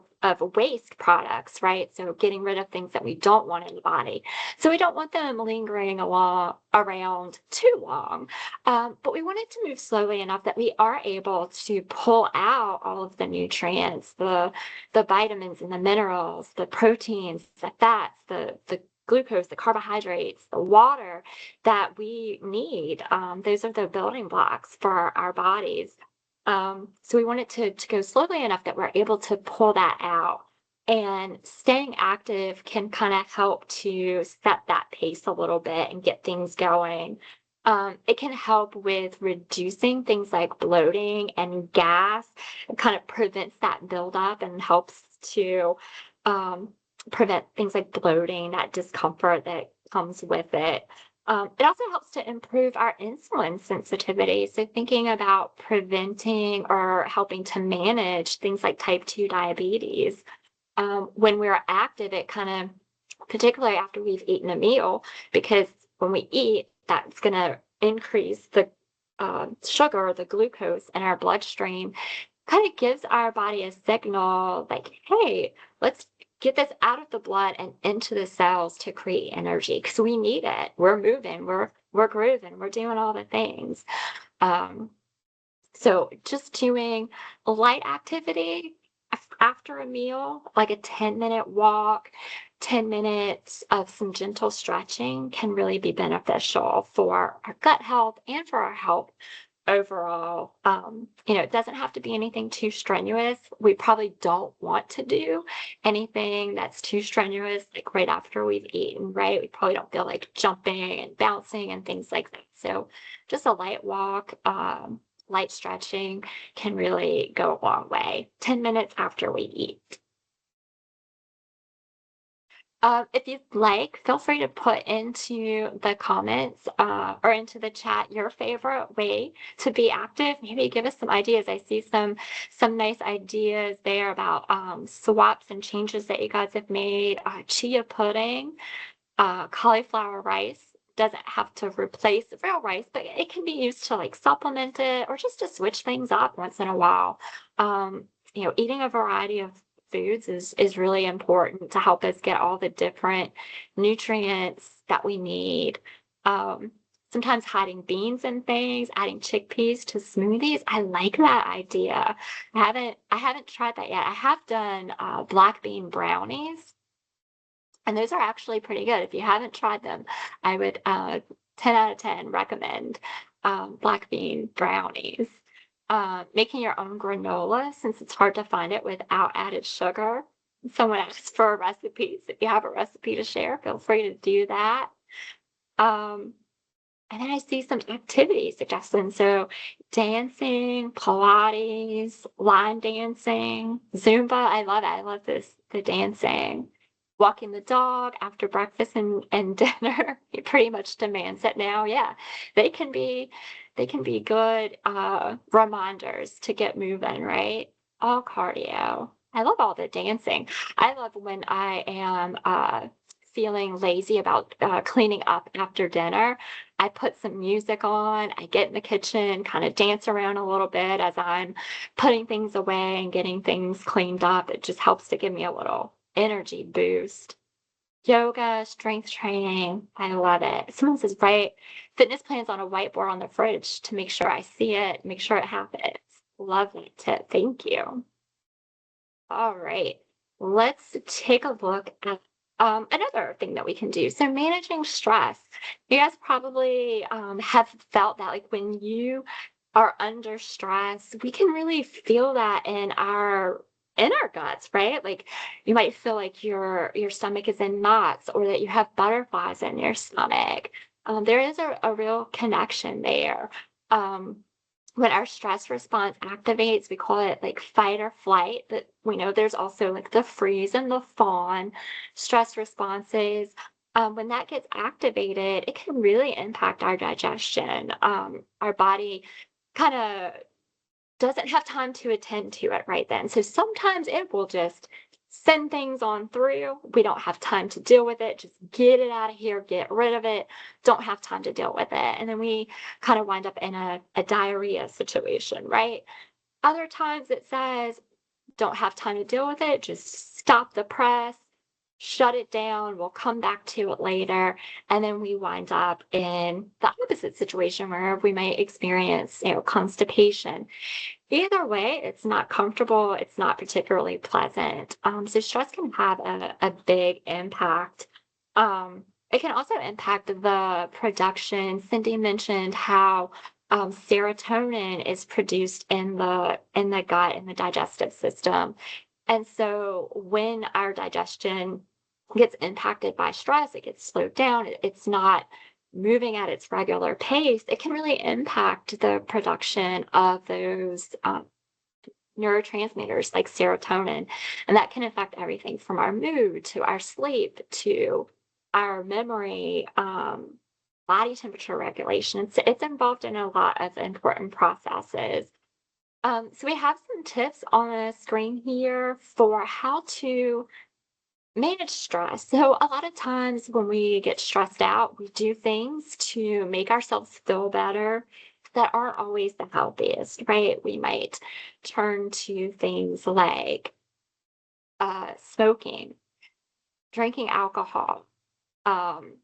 waste products, right? So getting rid of things that we don't want in the body. So we don't want them lingering along around too long. But we want it to move slowly enough that we are able to pull out all of the nutrients, the vitamins and the minerals, the proteins, the fats, the glucose, the carbohydrates, the water that we need. Those are the building blocks for our bodies. So we want it to go slowly enough that we're able to pull that out. And staying active can kind of help to set that pace a little bit and get things going. It can help with reducing things like bloating and gas. It kind of prevents that buildup and helps to um, prevent things like bloating, that discomfort that comes with it. It also helps to improve our insulin sensitivity. So thinking about preventing or helping to manage things like type 2 diabetes. When we're active, it kind of, particularly after we've eaten a meal, because when we eat, that's going to increase the sugar, the glucose in our bloodstream, kind of gives our body a signal like, hey, let's get this out of the blood and into the cells to create energy because we need it. We're moving, we're grooving, we're doing all the things. Um, so just doing light activity after a meal, like a 10-minute walk, 10 minutes of some gentle stretching can really be beneficial for our gut health and for our health overall. It doesn't have to be anything too strenuous. We probably don't want to do anything that's too strenuous, like right after we've eaten, right? We probably don't feel like jumping and bouncing and things like that. So just a light walk, light stretching can really go a long way. 10 minutes after we eat. If you'd like, feel free to put into the comments or into the chat your favorite way to be active. Maybe give us some ideas. I see some nice ideas there about swaps and changes that you guys have made. Chia pudding, cauliflower rice. Doesn't have to replace real rice, but it can be used to like supplement it or just to switch things up once in a while. Eating a variety of foods is really important to help us get all the different nutrients that we need. Um, Sometimes hiding beans and things, adding chickpeas to smoothies. I like that idea. I haven't tried that yet. I have done black bean brownies, and those are actually pretty good. If you haven't tried them, I would 10 out of 10 recommend black bean brownies. Making your own granola, since it's hard to find it without added sugar. Someone asks for recipes. If you have a recipe to share, feel free to do that. Um, and then I see some activity suggestions. So dancing, Pilates, line dancing, Zumba. I love it. I love the dancing. Walking the dog after breakfast and dinner. It pretty much demands it now. Yeah. They can be good reminders to get moving, right? All cardio. I love all the dancing. I love when I am feeling lazy about cleaning up after dinner. I put some music on, I get in the kitchen, kind of dance around a little bit as I'm putting things away and getting things cleaned up. It just helps to give me a little energy boost. Yoga, strength training, I love it. Someone says, write fitness plans on a whiteboard on the fridge to make sure I see it, make sure it happens. Love that tip. Thank you. All right, let's take a look at another thing that we can do. So managing stress. You guys probably have felt that like when you are under stress, we can really feel that in our guts, right? Like you might feel like your stomach is in knots or that you have butterflies in your stomach. There is a real connection there. Um, when our stress response activates, we call it like fight or flight. But we know there's also like the freeze and the fawn stress responses. When that gets activated, it can really impact our digestion. Our body kind of doesn't have time to attend to it right then. So sometimes it will just send things on through. We don't have time to deal with it. Just get it out of here, get rid of it. Don't have time to deal with it. And then we kind of wind up in a diarrhea situation, right? Other times it says, don't have time to deal with it. Just stop the press, shut it down. We'll come back to it later. And then we wind up in the opposite situation where we might experience, constipation. Either way, it's not comfortable. It's not particularly pleasant. So stress can have a big impact. It can also impact the production. Cindy mentioned how serotonin is produced in the gut, in the digestive system. And so when our digestion gets impacted by stress, it gets slowed down. It's not moving at its regular pace. It can really impact the production of those neurotransmitters like serotonin. And that can affect everything from our mood to our sleep to our memory, body temperature regulation. It's involved in a lot of important processes. So we have some tips on the screen here for how to manage stress. So a lot of times when we get stressed out, we do things to make ourselves feel better that aren't always the healthiest, right? We might turn to things like smoking, drinking alcohol, um,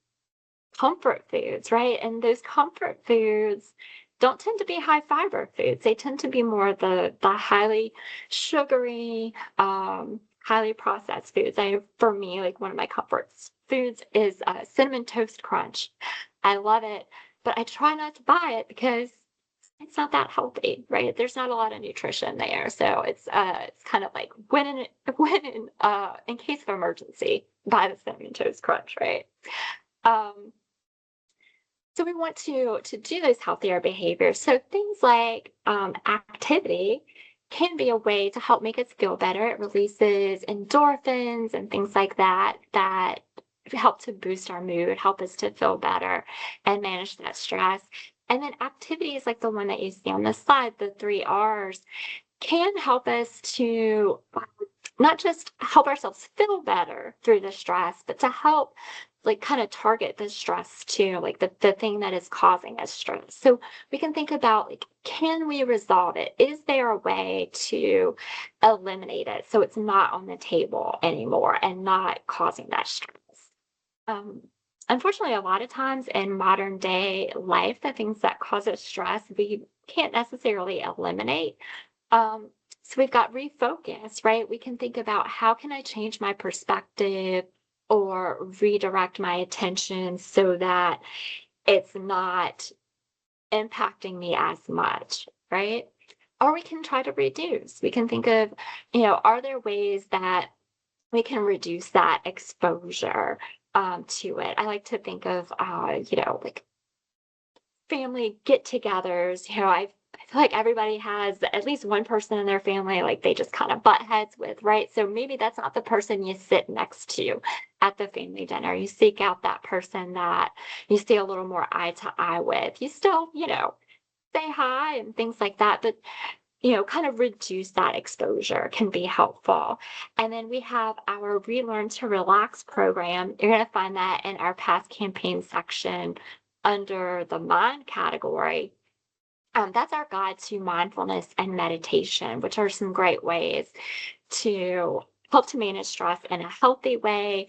comfort foods, right? And those comfort foods don't tend to be high fiber foods. They tend to be more the highly sugary, highly processed foods. For me, like one of my comfort foods is cinnamon toast crunch. I love it, but I try not to buy it because it's not that healthy, right? There's not a lot of nutrition there, so it's kind of like in case of emergency, buy the cinnamon toast crunch, right? Um, so we want to do those healthier behaviors. So things like activity can be a way to help make us feel better. It releases endorphins and things like that that help to boost our mood, help us to feel better and manage that stress. And then activities like the one that you see on the slide, the 3 R's, can help us to not just help ourselves feel better through the stress, but to help like kind of target the stress too, like the thing that is causing us stress. So we can think about like, can we resolve it? Is there a way to eliminate it so it's not on the table anymore and not causing that stress? Um, Unfortunately, a lot of times in modern day life, the things that cause us stress, we can't necessarily eliminate. Um, so we've got refocus, right? We can think about how can I change my perspective or redirect my attention so that it's not impacting me as much, right? Or we can try to reduce. We can think of, are there ways that we can reduce that exposure to it? I like to think of, like family get-togethers. I feel like everybody has at least one person in their family like they just kind of butt heads with, right? So maybe that's not the person you sit next to at the family dinner. You seek out that person that you see a little more eye to eye with. You still, say hi and things like that, but kind of reduce that exposure can be helpful. And then we have our Relearn to Relax program. You're going to find that in our past campaign section under the Mind category. That's our guide to mindfulness and meditation, which are some great ways to help to manage stress in a healthy way.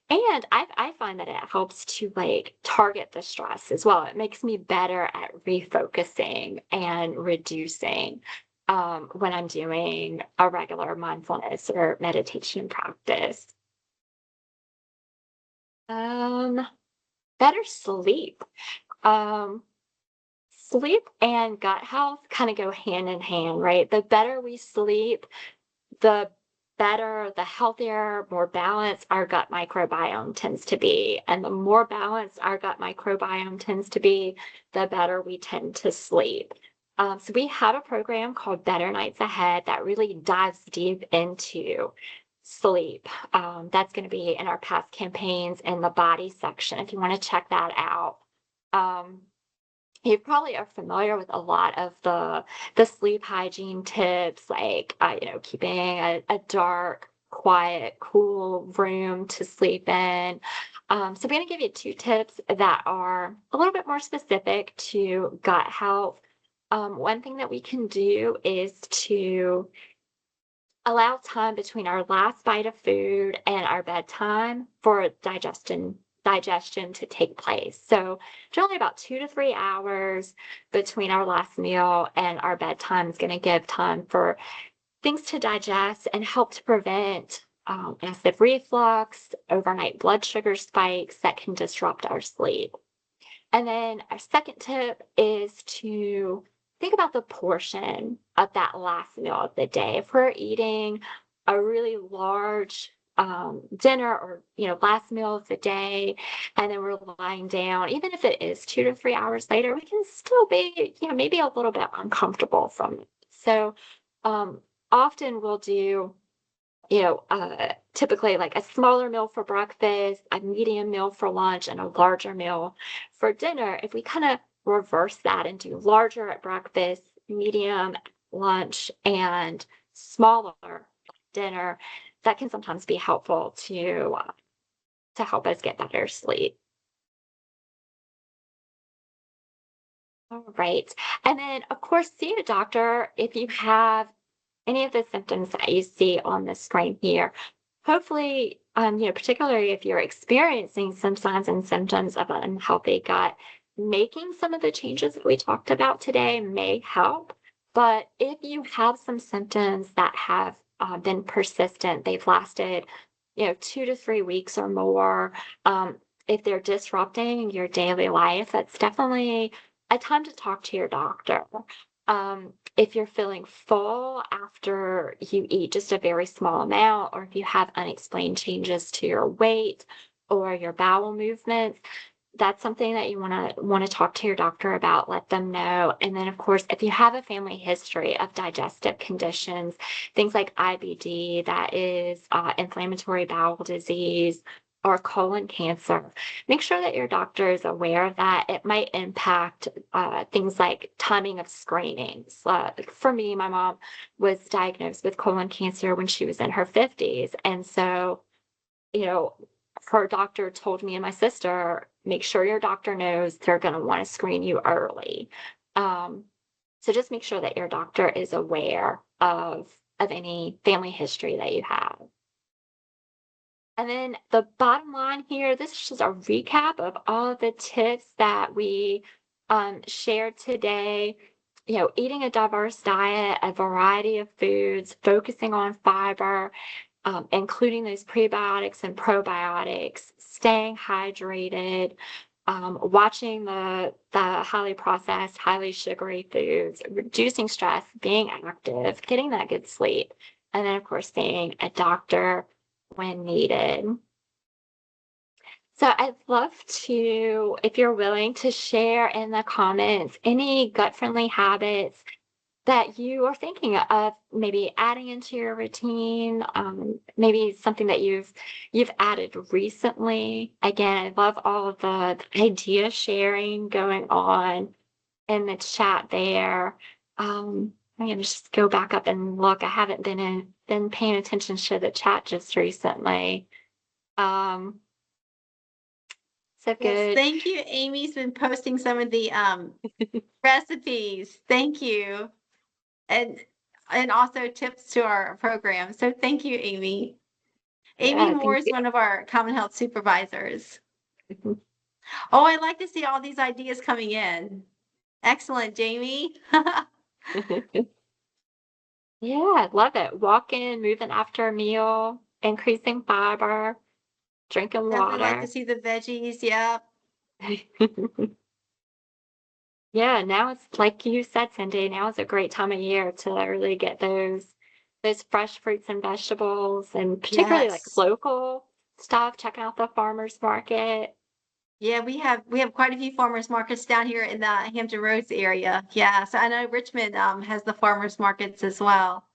And I find that it helps to like target the stress as well. It makes me better at refocusing and reducing when I'm doing a regular mindfulness or meditation practice. Um, Better sleep. Um, Sleep and gut health kind of go hand in hand, right? The better we sleep, the better, the healthier, more balanced our gut microbiome tends to be. And the more balanced our gut microbiome tends to be, the better we tend to sleep. So we have a program called Better Nights Ahead that really dives deep into sleep. That's going to be in our past campaigns in the body section if you want to check that out. Um, you probably are familiar with a lot of the sleep hygiene tips, like keeping a dark, quiet, cool room to sleep in. So I'm going to give you two tips that are a little bit more specific to gut health. One thing that we can do is to allow time between our last bite of food and our bedtime for digestion to take place. So generally about 2 to 3 hours between our last meal and our bedtime is going to give time for things to digest and help to prevent acid reflux, overnight blood sugar spikes that can disrupt our sleep. And then our second tip is to think about the portion of that last meal of the day. If we're eating a really large dinner or last meal of the day, and then we're lying down, even if it is 2 to 3 hours later, we can still be maybe a little bit uncomfortable from it. So often we'll do typically like a smaller meal for breakfast, a medium meal for lunch, and a larger meal for dinner. If we kind of reverse that and do larger at breakfast, medium at lunch, and smaller at dinner, that can sometimes be helpful to help us get better sleep. All right. And then, of course, see a doctor if you have any of the symptoms that you see on the screen here. Hopefully, particularly if you're experiencing some signs and symptoms of an unhealthy gut, making some of the changes that we talked about today may help. But if you have some symptoms that have been persistent, they've lasted, 2 to 3 weeks or more, if they're disrupting your daily life, that's definitely a time to talk to your doctor. If you're feeling full after you eat just a very small amount, or if you have unexplained changes to your weight or your bowel movements, that's something that you want to talk to your doctor about, let them know. And then, of course, if you have a family history of digestive conditions, things like IBD, that is inflammatory bowel disease, or colon cancer, make sure that your doctor is aware of that. It might impact things like timing of screenings. For me, my mom was diagnosed with colon cancer when she was in her 50s. And so, you know, her doctor told me and my sister, make sure your doctor knows they're going to want to screen you early. Um, so just make sure that your doctor is aware of any family history that you have. And then the bottom line here, this is just a recap of all of the tips that we shared today. Eating a diverse diet, a variety of foods, focusing on fiber, including those prebiotics and probiotics, staying hydrated, watching the highly processed, highly sugary foods, reducing stress, being active, getting that good sleep, and then, of course, seeing a doctor when needed. So I'd love to, if you're willing, to share in the comments any gut-friendly habits that you are thinking of maybe adding into your routine, maybe something that you've added recently. Again, I love all of the idea sharing going on in the chat there. I'm gonna just go back up and look. I haven't been paying attention to the chat just recently. Um, so Yes, good. thank you. Amy's been posting some of the recipes. Thank you. And also tips to our program. So thank you, Amy. Amy Yeah, Moore thank is you. one of our Common Health supervisors. Oh, I like to see all these ideas coming in. Excellent, Jamie. Yeah, I love it. Walking, moving after a meal, increasing fiber, drinking Definitely like to water. see the veggies. Yep. Yeah, now it's like you said, Cindy, now is a great time of year to really get those fresh fruits and vegetables, and particularly like Yes. local stuff, checking out the farmers market. Yeah, we have quite a few farmers markets down here in the Hampton Roads area. Yeah, so I know Richmond has the farmers markets as well.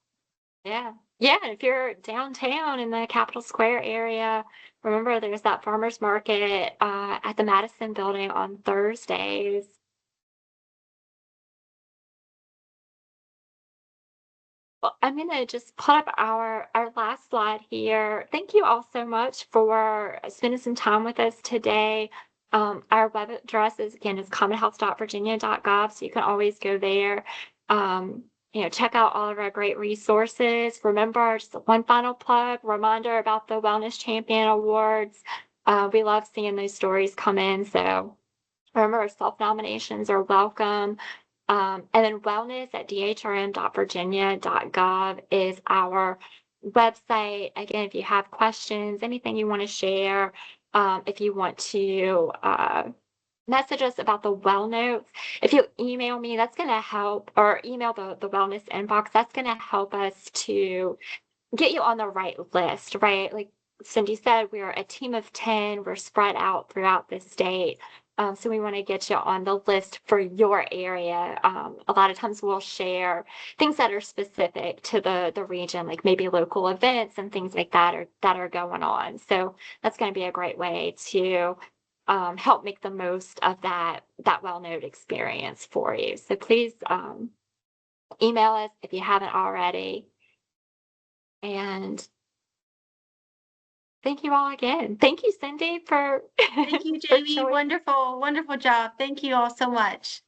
Yeah. Yeah, and if you're downtown in the Capitol Square area, remember there's that farmers market at the Madison Building on Thursdays. Well, I'm gonna just put up our last slide here. Thank you all so much for spending some time with us today. Our web address is commonhealth.virginia.gov, so you can always go there. Check out all of our great resources. Remember, just one final plug, reminder about the Wellness Champion Awards. We love seeing those stories come in, so remember, self-nominations are welcome. And then wellness at dhrm.virginia.gov is our website. Again, if you have questions, anything you want to share, if you want to message us about the well notes, if you email me, that's going to help, or email the wellness inbox, that's going to help us to get you on the right list, right? Like Cindy said, we're a team of 10. We're spread out throughout the state. So we want to get you on the list for your area. A lot of times we'll share things that are specific to the region, like maybe local events and things like that are going on. So that's going to be a great way to help make the most of that well note experience for you. So please email us if you haven't already. And thank you all again. Thank you, Cindy, for Thank you, for Jamie. joining. Wonderful, wonderful job. Thank you all so much.